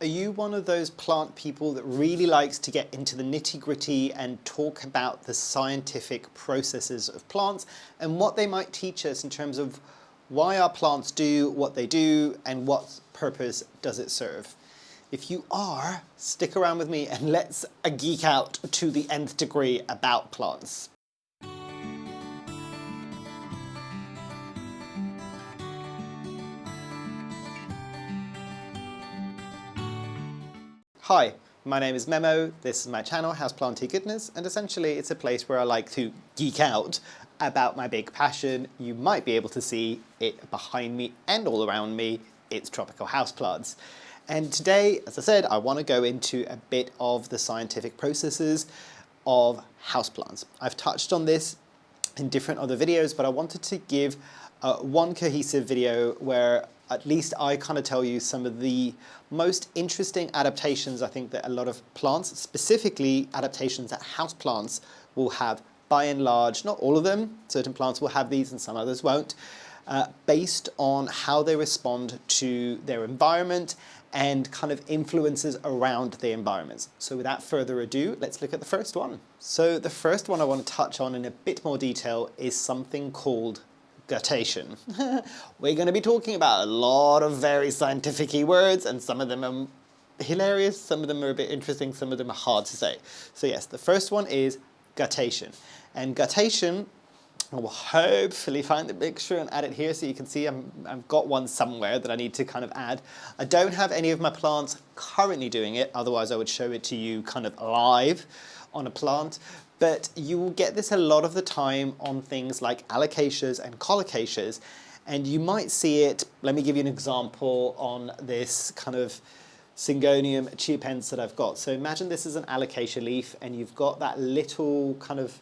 Are you one of those plant people that really likes to get into the nitty-gritty and talk about the scientific processes of plants and what they might teach us in terms of why our plants do what they do and what purpose does it serve? If you are, stick around with me and let's geek out to the nth degree about plants. Hi, my name is Memo, this is my channel, Houseplantygoodness, and essentially it's a place where I like to geek out about my big passion. You might be able to see it behind me and all around me, it's tropical houseplants. And today, as I said, I want to go into a bit of the scientific processes of houseplants. I've touched on this in different other videos, but I wanted to give one cohesive video where at least I kind of tell you some of the most interesting adaptations I think that a lot of plants, specifically adaptations that houseplants will have by and large, not all of them, certain plants will have these and some others won't, based on how they respond to their environment and kind of influences around the environments. So without further ado, let's look at the first one. So the first one I want to touch on in a bit more detail is something called guttation. We're going to be talking about a lot of very scientific-y words, and some of them are hilarious, some of them are a bit interesting, some of them are hard to say. So yes, the first one is guttation. And guttation, I will hopefully find the picture and add it here so you can see I've got one somewhere that I need to kind of add. I don't have any of my plants currently doing it, otherwise I would show it to you kind of live on a plant. But you will get this a lot of the time on things like Alocasias and Colocasias, and you might see it, let me give you an example on this kind of Syngonium cheopens that I've got. So imagine this is an Alocasia leaf and you've got that little kind of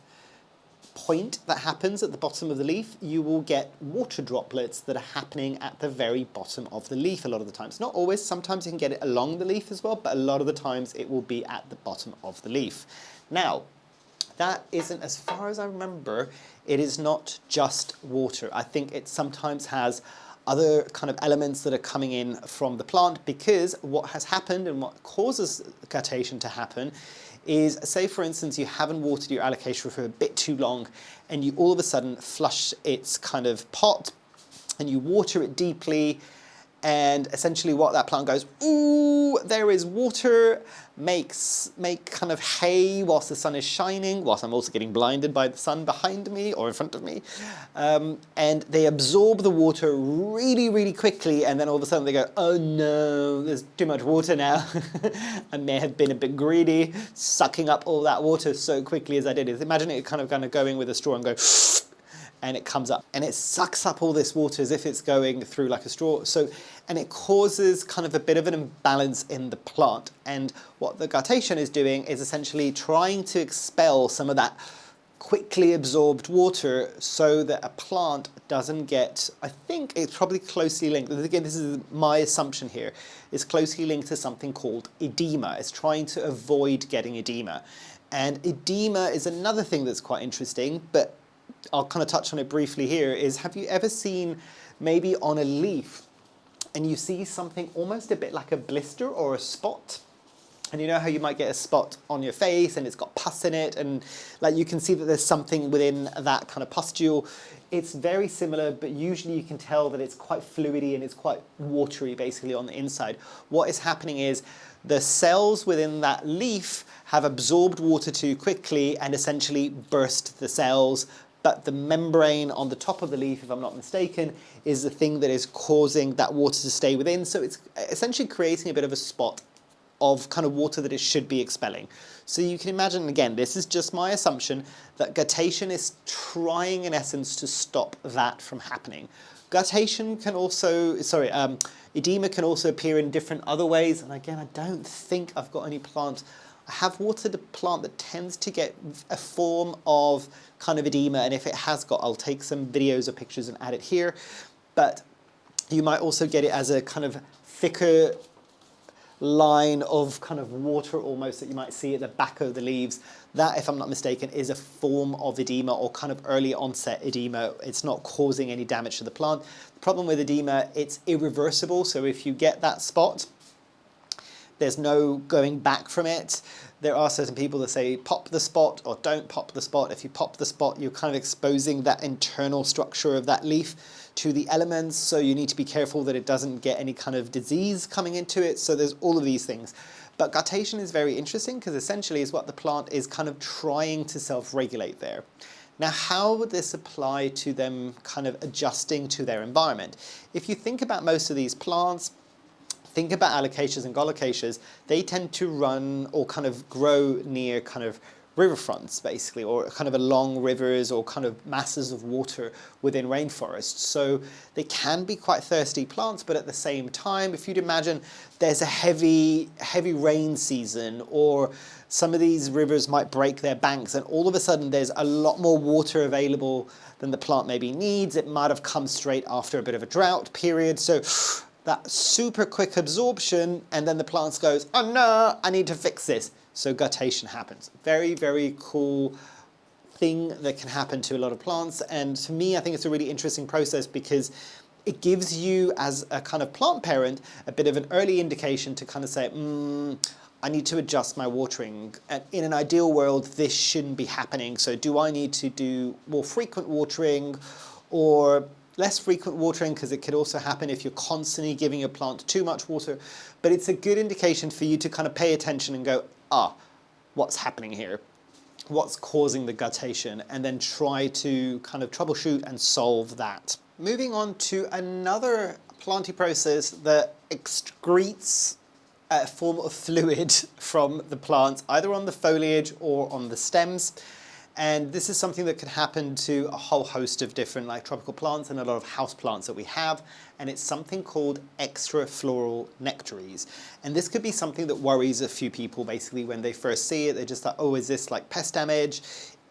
point that happens at the bottom of the leaf. You will get water droplets that are happening at the very bottom of the leaf a lot of the times. Not always, sometimes you can get it along the leaf as well, but a lot of the times it will be at the bottom of the leaf. Now, that isn't, as far as I remember, it is not just water. I think it sometimes has other kind of elements that are coming in from the plant, because what has happened and what causes guttation to happen is, say for instance, you haven't watered your Alocasia for a bit too long and you all of a sudden flush its kind of pot and you water it deeply, and essentially what that plant goes, ooh, there is water, make kind of hay whilst the sun is shining, whilst I'm also getting blinded by the sun behind me or in front of me. And they absorb the water really, really quickly, and then all of a sudden they go, oh no, there's too much water now. I may have been a bit greedy, sucking up all that water so quickly as I did. Imagine it kind of going with a straw and go, and it comes up and it sucks up all this water as if it's going through like a straw. So, and it causes kind of a bit of an imbalance in the plant. And what the guttation is doing is essentially trying to expel some of that quickly absorbed water so that a plant doesn't get, I think it's probably closely linked, again this is my assumption here, is closely linked to something called edema. It's trying to avoid getting edema. And edema is another thing that's quite interesting, but I'll kind of touch on it briefly here, is have you ever seen maybe on a leaf and you see something almost a bit like a blister or a spot? And you know how you might get a spot on your face and it's got pus in it, and like you can see that there's something within that kind of pustule. It's very similar, but usually you can tell that it's quite fluidy and it's quite watery basically on the inside. What is happening is the cells within that leaf have absorbed water too quickly and essentially burst the cells, but the membrane on the top of the leaf, if I'm not mistaken, is the thing that is causing that water to stay within. So it's essentially creating a bit of a spot of kind of water that it should be expelling. So you can imagine, again, this is just my assumption, that guttation is trying in essence to stop that from happening. Guttation can also, edema can also appear in different other ways. And again, I don't think I've got any plant. I have watered a plant that tends to get a form of kind of edema, and if it has got, I'll take some videos or pictures and add it here. But you might also get it as a kind of thicker line of kind of water almost that you might see at the back of the leaves. That, if I'm not mistaken, is a form of edema or kind of early onset edema. It's not causing any damage to the plant. The problem with edema, it's irreversible. So if you get that spot, There's no going back from it. There are certain people that say pop the spot or don't pop the spot. If you pop the spot, you're kind of exposing that internal structure of that leaf to the elements, so you need to be careful that it doesn't get any kind of disease coming into it. So there's all of these things. But guttation is very interesting because essentially is what the plant is kind of trying to self-regulate there. Now, how would this apply to them kind of adjusting to their environment? If you think about most of these plants, think about Alocasias and Colocasias, they tend to run or kind of grow near kind of riverfronts, basically, or kind of along rivers or kind of masses of water within rainforests. So they can be quite thirsty plants, but at the same time, if you'd imagine there's a heavy rain season, or some of these rivers might break their banks, and all of a sudden there's a lot more water available than the plant maybe needs. It might have come straight after a bit of a drought period. So that super quick absorption, and then the plant goes, oh no, I need to fix this. So guttation happens. Very, very cool thing that can happen to a lot of plants. And to me, I think it's a really interesting process because it gives you, as a kind of plant parent, a bit of an early indication to kind of say, I need to adjust my watering. And in an ideal world, this shouldn't be happening. So do I need to do more frequent watering or less frequent watering, because it could also happen if you're constantly giving your plant too much water. But it's a good indication for you to kind of pay attention and go, what's happening here? What's causing the guttation? And then try to kind of troubleshoot and solve that. Moving on to another planty process that excretes a form of fluid from the plant, either on the foliage or on the stems. And this is something that could happen to a whole host of different like tropical plants and a lot of house plants that we have. And it's something called extrafloral nectaries. And this could be something that worries a few people basically when they first see it. They're just like, oh, is this like pest damage?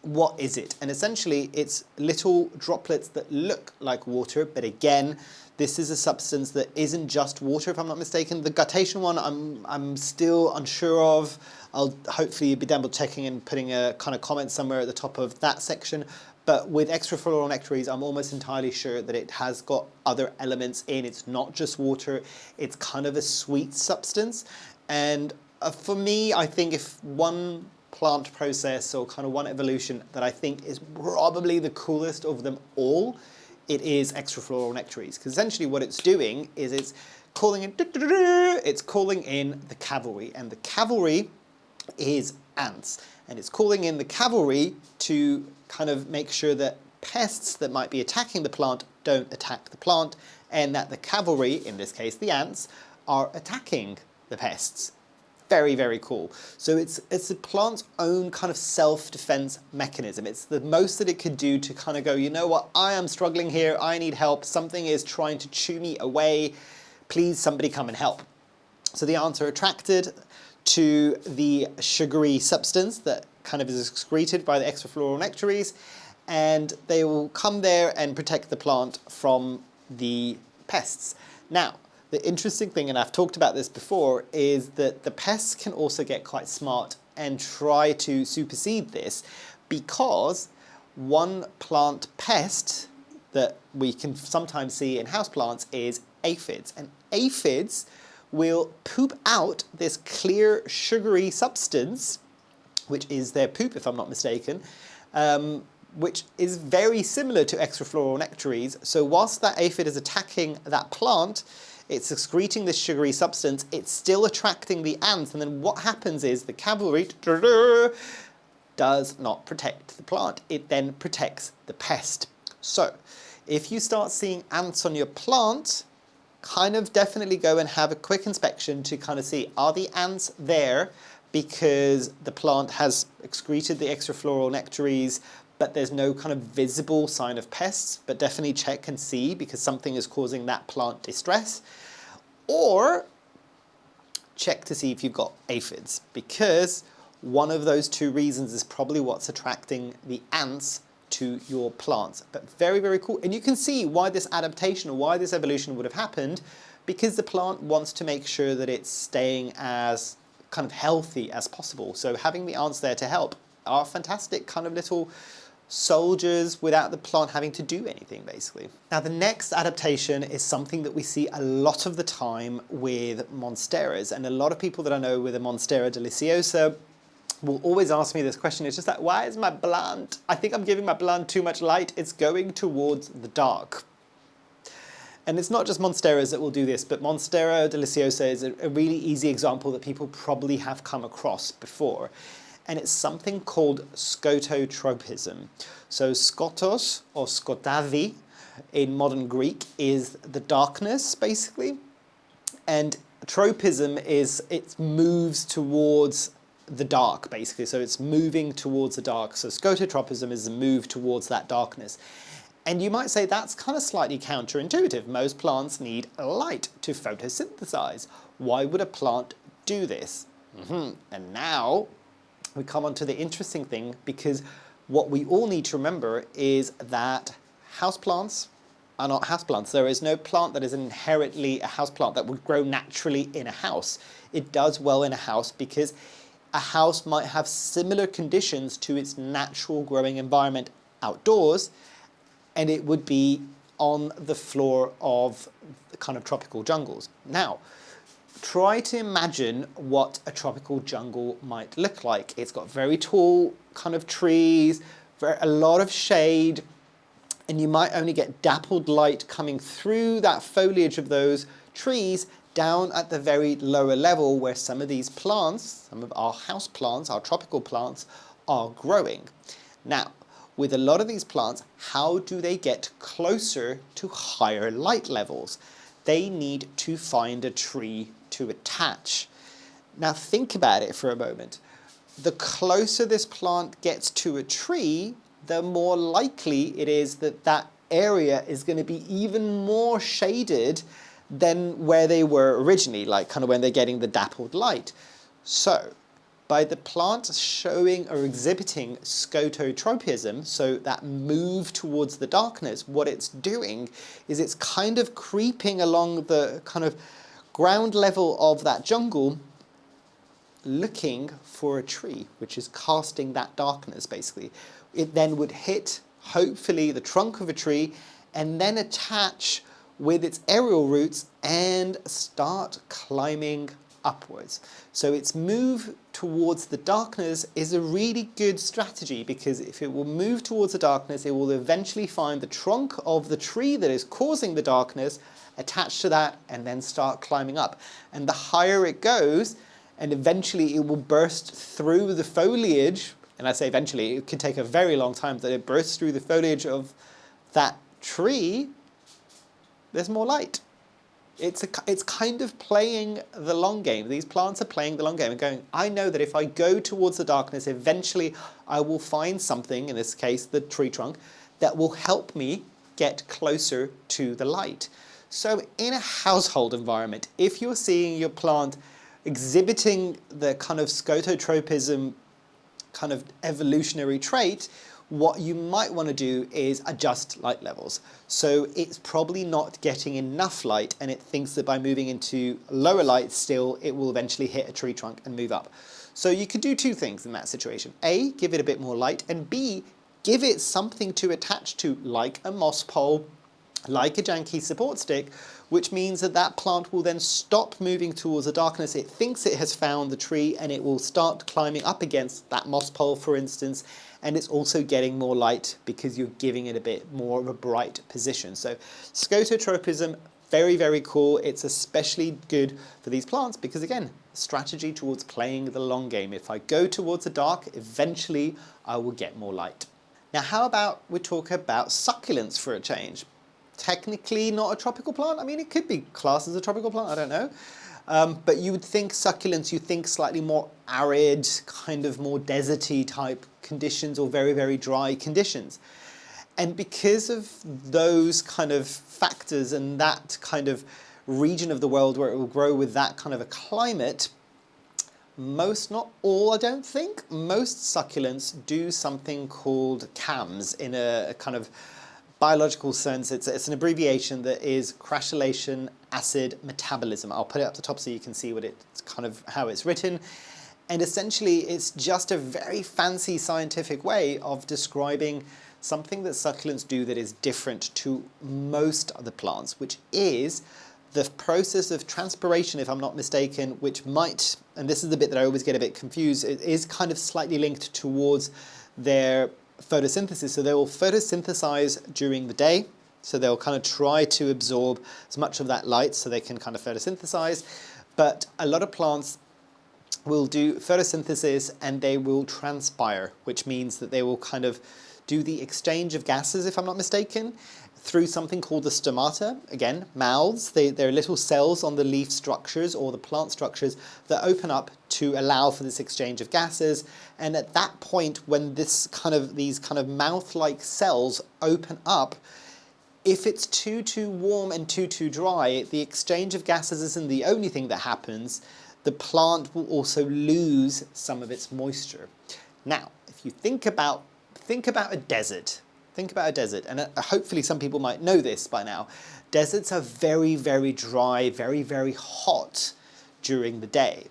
What is it? And essentially it's little droplets that look like water, but again, this is a substance that isn't just water, if I'm not mistaken. The guttation one, I'm still unsure of. I'll hopefully be double checking and putting a kind of comment somewhere at the top of that section. But with extrafloral nectaries, I'm almost entirely sure that it has got other elements in. It's not just water. It's kind of a sweet substance. And for me, I think if one plant process or kind of one evolution that I think is probably the coolest of them all, it is extrafloral nectaries. Because essentially what it's doing is it's calling in the cavalry. And the cavalry is ants. And it's calling in the cavalry to kind of make sure that pests that might be attacking the plant don't attack the plant, and that the cavalry, in this case the ants, are attacking the pests. Very, very cool. So it's the plant's own kind of self-defense mechanism. It's the most that it could do to kind of go, you know what, I am struggling here, I need help, something is trying to chew me away, please somebody come and help. So the ants are attracted to the sugary substance that kind of is excreted by the extrafloral nectaries, and they will come there and protect the plant from the pests. Now, the interesting thing, and I've talked about this before, is that the pests can also get quite smart and try to supersede this, because one plant pest that we can sometimes see in houseplants is aphids. And aphids will poop out this clear sugary substance, which is their poop if I'm not mistaken, which is very similar to extrafloral nectaries. So whilst that aphid is attacking that plant, it's excreting this sugary substance, it's still attracting the ants, and then what happens is the cavalry does not protect the plant, it then protects the pest. So if you start seeing ants on your plant, kind of definitely go and have a quick inspection to kind of see, are the ants there because the plant has excreted the extrafloral nectaries, but there's no kind of visible sign of pests, but definitely check and see because something is causing that plant distress. Or check to see if you've got aphids, because one of those two reasons is probably what's attracting the ants to your plants. But very, very cool. And you can see why this adaptation or why this evolution would have happened, because the plant wants to make sure that it's staying as kind of healthy as possible. So having the ants there to help are fantastic kind of little soldiers without the plant having to do anything, basically. Now, the next adaptation is something that we see a lot of the time with monsteras, and a lot of people that I know with a Monstera deliciosa will always ask me this question. It's just like, why is my plant, I think I'm giving my plant too much light, it's going towards the dark. And it's not just monsteras that will do this, but Monstera deliciosa is a really easy example that people probably have come across before. And it's something called Skototropism. So skotos, or skotavi, in modern Greek, is the darkness, basically. And tropism is, it moves towards the dark, basically. So it's moving towards the dark. So Skototropism is a move towards that darkness. And you might say that's kind of slightly counterintuitive. Most plants need light to photosynthesize. Why would a plant do this? And now we come on to the interesting thing, because what we all need to remember is that houseplants are not houseplants. There is no plant that is inherently a houseplant that would grow naturally in a house. It does well in a house because a house might have similar conditions to its natural growing environment outdoors, and it would be on the floor of the kind of tropical jungles. Now, try to imagine what a tropical jungle might look like. It's got very tall kind of trees, a lot of shade, and you might only get dappled light coming through that foliage of those trees down at the very lower level where some of these plants, some of our house plants, our tropical plants, are growing. Now, with a lot of these plants, how do they get closer to higher light levels? They need to find a tree to attach. Now think about it for a moment. The closer this plant gets to a tree, the more likely it is that that area is going to be even more shaded than where they were originally, like kind of when they're getting the dappled light. So, by the plant showing or exhibiting skototropism, so that move towards the darkness, what it's doing is it's kind of creeping along the kind of ground level of that jungle, looking for a tree, which is casting that darkness, basically. It then would hit, hopefully, the trunk of a tree, and then attach with its aerial roots and start climbing upwards. So its move towards the darkness is a really good strategy, because if it will move towards the darkness, it will eventually find the trunk of the tree that is causing the darkness, attach to that, and then start climbing up. And the higher it goes, and eventually it will burst through the foliage, and I say eventually, it could take a very long time that it bursts through the foliage of that tree, there's more light. It's kind of playing the long game. These plants are playing the long game and going, I know that if I go towards the darkness, eventually I will find something, in this case the tree trunk, that will help me get closer to the light. So in a household environment, if you're seeing your plant exhibiting the kind of skototropism kind of evolutionary trait, what you might want to do is adjust light levels. So it's probably not getting enough light, and it thinks that by moving into lower light still, it will eventually hit a tree trunk and move up. So you could do two things in that situation. A, give it a bit more light, and B, give it something to attach to, like a moss pole, like a janky support stick, which means that that plant will then stop moving towards the darkness. It thinks it has found the tree, and it will start climbing up against that moss pole, for instance, and it's also getting more light because you're giving it a bit more of a bright position. So skototropism, very, very cool. It's especially good for these plants because, again, strategy towards playing the long game. If I go towards the dark, eventually I will get more light. Now, how about we talk about succulents for a change? Technically not a tropical plant. I mean, it could be classed as a tropical plant, I don't know. But you would think succulents, you think slightly more arid, kind of more deserty type conditions, or very, very dry conditions. And because of those kind of factors and that kind of region of the world where it will grow with that kind of a climate, most, not all, I don't think, most succulents do something called CAMS in a kind of biological sense. It's an abbreviation that is crassulation acid metabolism. I'll put it up the top so you can see what it's kind of how it's written. And essentially, it's just a very fancy scientific way of describing something that succulents do that is different to most other plants, which is the process of transpiration, if I'm not mistaken, which might, and this is the bit that I always get a bit confused, it is kind of slightly linked towards their photosynthesis. So they will photosynthesize during the day. So they'll kind of try to absorb as much of that light so they can kind of photosynthesize. But a lot of plants will do photosynthesis and they will transpire, which means that they will kind of do the exchange of gases, if I'm not mistaken, through something called the stomata. Again, mouths. They're little cells on the leaf structures or the plant structures that open up to allow for this exchange of gases. And at that point, when these kind of mouth-like cells open up, if it's too warm and too dry, the exchange of gases isn't the only thing that happens. The plant will also lose some of its moisture. Now, if you think about a desert. Think about a desert, and hopefully some people might know this by now. Deserts are very, very dry, very, very hot during the day.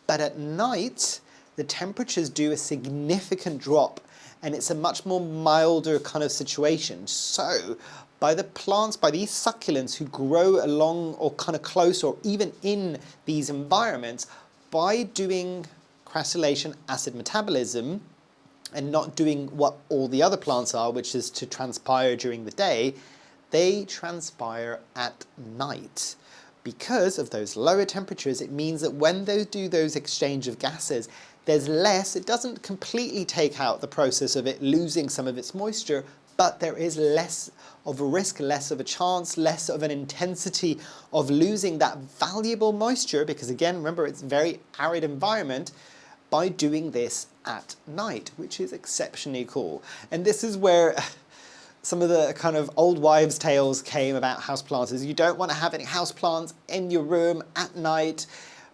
But at night, the temperatures do a significant drop, and it's a much more milder kind of situation. So, by these succulents who grow along or kind of close or even in these environments, by doing crassulation acid metabolism, and not doing what all the other plants are, which is to transpire during the day, they transpire at night. Because of those lower temperatures, it means that when they do those exchange of gases, there's less, it doesn't completely take out the process of it losing some of its moisture, but there is less of a risk, less of a chance, less of an intensity of losing that valuable moisture, because again, remember, it's a very arid environment, by doing this at night, which is exceptionally cool. And this is where some of the kind of old wives' tales came about houseplants, is you don't want to have any houseplants in your room at night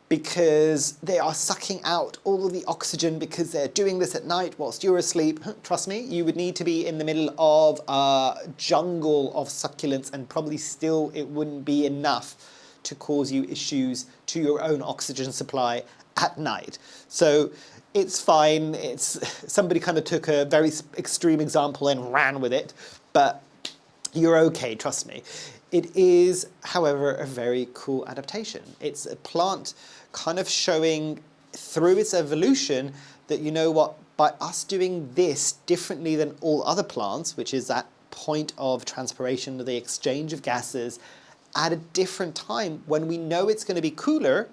because they are sucking out all of the oxygen because they're doing this at night whilst you're asleep. Trust me, you would need to be in the middle of a jungle of succulents, and probably still it wouldn't be enough to cause you issues to your own oxygen supply at night. So it's fine. Somebody kind of took a very extreme example and ran with it, but you're okay, trust me. It is, however, a very cool adaptation. It's a plant kind of showing through its evolution that, you know what, by us doing this differently than all other plants, which is that point of transpiration, the exchange of gases, at a different time when we know it's going to be cooler,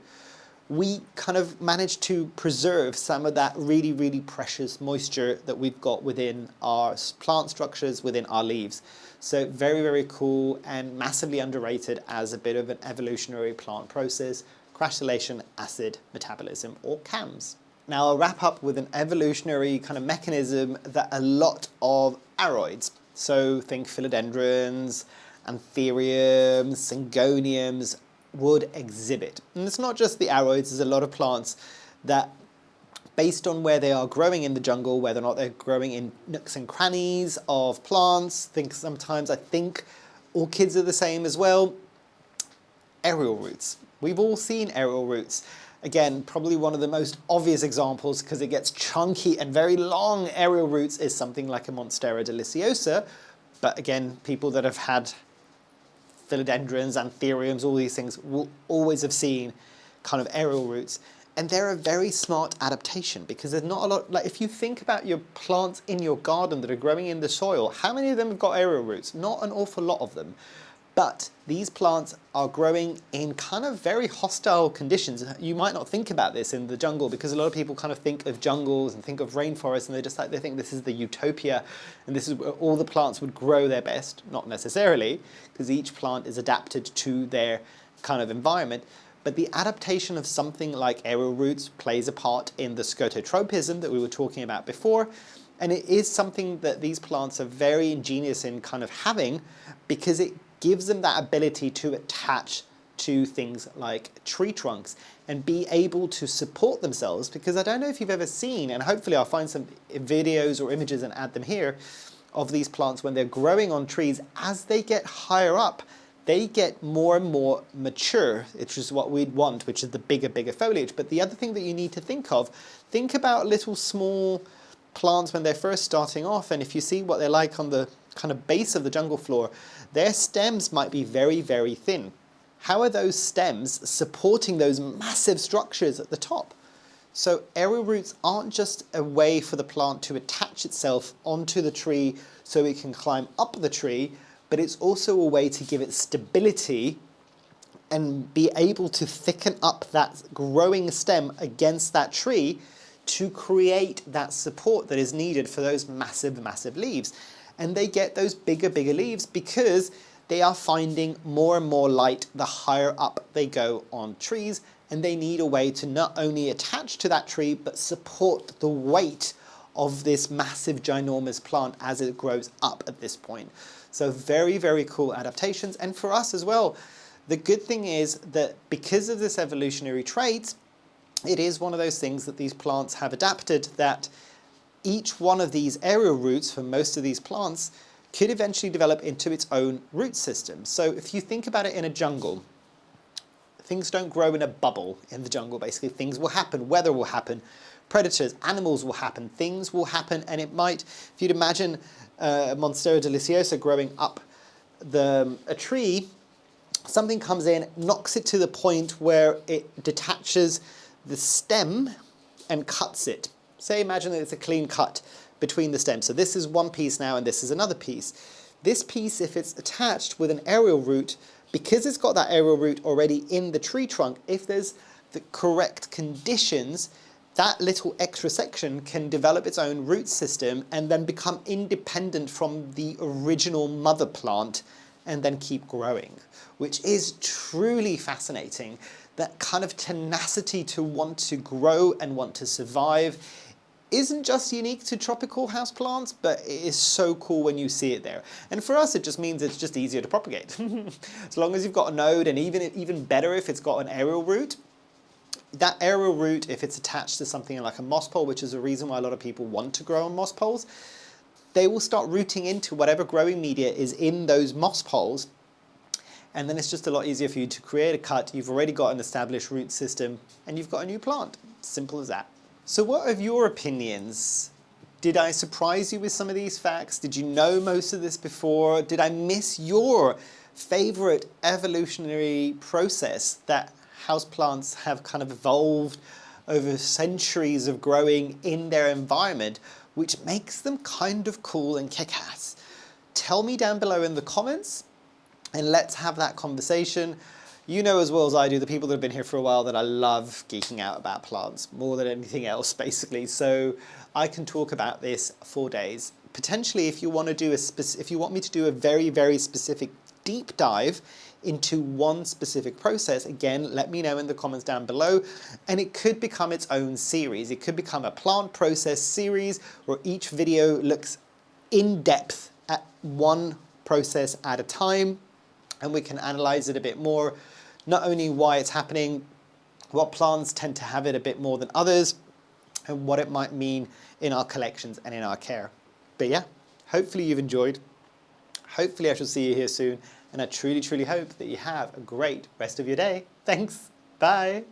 we kind of manage to preserve some of that really, really precious moisture that we've got within our plant structures, within our leaves. So very, very cool and massively underrated as a bit of an evolutionary plant process, crassulation acid metabolism, or CAMS. Now I'll wrap up with an evolutionary kind of mechanism that a lot of aroids, so think philodendrons, anthuriums, syngoniums, would exhibit. And it's not just the aroids, there's a lot of plants that, based on where they are growing in the jungle, whether or not they're growing in nooks and crannies of plants, I think orchids are the same as well. Aerial roots. We've all seen aerial roots. Again, probably one of the most obvious examples, because it gets chunky and very long aerial roots, is something like a Monstera deliciosa. But again, people that have had philodendrons, anthuriums, all these things will always have seen kind of aerial roots. And they're a very smart adaptation, because there's not a lot, like if you think about your plants in your garden that are growing in the soil, how many of them have got aerial roots? Not an awful lot of them. But these plants are growing in kind of very hostile conditions. You might not think about this in the jungle, because a lot of people kind of think of jungles and think of rainforests, and they think this is the utopia and this is where all the plants would grow their best. Not necessarily, because each plant is adapted to their kind of environment. But the adaptation of something like aerial roots plays a part in the Skototropism that we were talking about before. And it is something that these plants are very ingenious in kind of having, because it gives them that ability to attach to things like tree trunks and be able to support themselves. Because I don't know if you've ever seen, and hopefully I'll find some videos or images and add them here, of these plants when they're growing on trees. As they get higher up, they get more and more mature, which is what we'd want, which is the bigger foliage. But the other thing that you need to think about little small plants when they're first starting off, and if you see what they're like on the kind of base of the jungle floor, their stems might be very, very thin. How are those stems supporting those massive structures at the top? So aerial roots aren't just a way for the plant to attach itself onto the tree so it can climb up the tree, but it's also a way to give it stability and be able to thicken up that growing stem against that tree to create that support that is needed for those massive, massive leaves. And they get those bigger leaves because they are finding more and more light the higher up they go on trees, and they need a way to not only attach to that tree, but support the weight of this massive, ginormous plant as it grows up at this point. So very, very cool adaptations. And for us as well, the good thing is that because of this evolutionary trait, it is one of those things that these plants have adapted, that each one of these aerial roots for most of these plants could eventually develop into its own root system. So if you think about it in a jungle, things don't grow in a bubble in the jungle, basically. Things will happen, weather will happen, predators, animals will happen, things will happen, and it might, if you'd imagine Monstera deliciosa growing up a tree, something comes in, knocks it to the point where it detaches the stem and cuts it. Say, imagine that it's a clean cut between the stems. So this is one piece now and this is another piece. This piece, if it's attached with an aerial root, because it's got that aerial root already in the tree trunk, if there's the correct conditions, that little extra section can develop its own root system and then become independent from the original mother plant and then keep growing, which is truly fascinating. That kind of tenacity to want to grow and want to survive isn't just unique to tropical houseplants, but it is so cool when you see it there. And for us, it just means it's just easier to propagate. As long as you've got a node, and even better if it's got an aerial root. That aerial root, if it's attached to something like a moss pole, which is a reason why a lot of people want to grow on moss poles, they will start rooting into whatever growing media is in those moss poles. And then it's just a lot easier for you to create a cut. You've already got an established root system and you've got a new plant. Simple as that. So what are your opinions? Did I surprise you with some of these facts? Did you know most of this before? Did I miss your favorite evolutionary process that houseplants have kind of evolved over centuries of growing in their environment, which makes them kind of cool and kick-ass? Tell me down below in the comments and let's have that conversation. You know as well as I do, the people that have been here for a while, that I love geeking out about plants more than anything else, basically. So I can talk about this for days. Potentially, if you want to do if you want me to do a very, very specific deep dive into one specific process, again, let me know in the comments down below. And it could become its own series. It could become a plant process series where each video looks in depth at one process at a time, and we can analyze it a bit more. Not only why it's happening, what plants tend to have it a bit more than others, and what it might mean in our collections and in our care. But yeah, hopefully you've enjoyed. Hopefully I shall see you here soon, and I truly, truly hope that you have a great rest of your day. Thanks. Bye.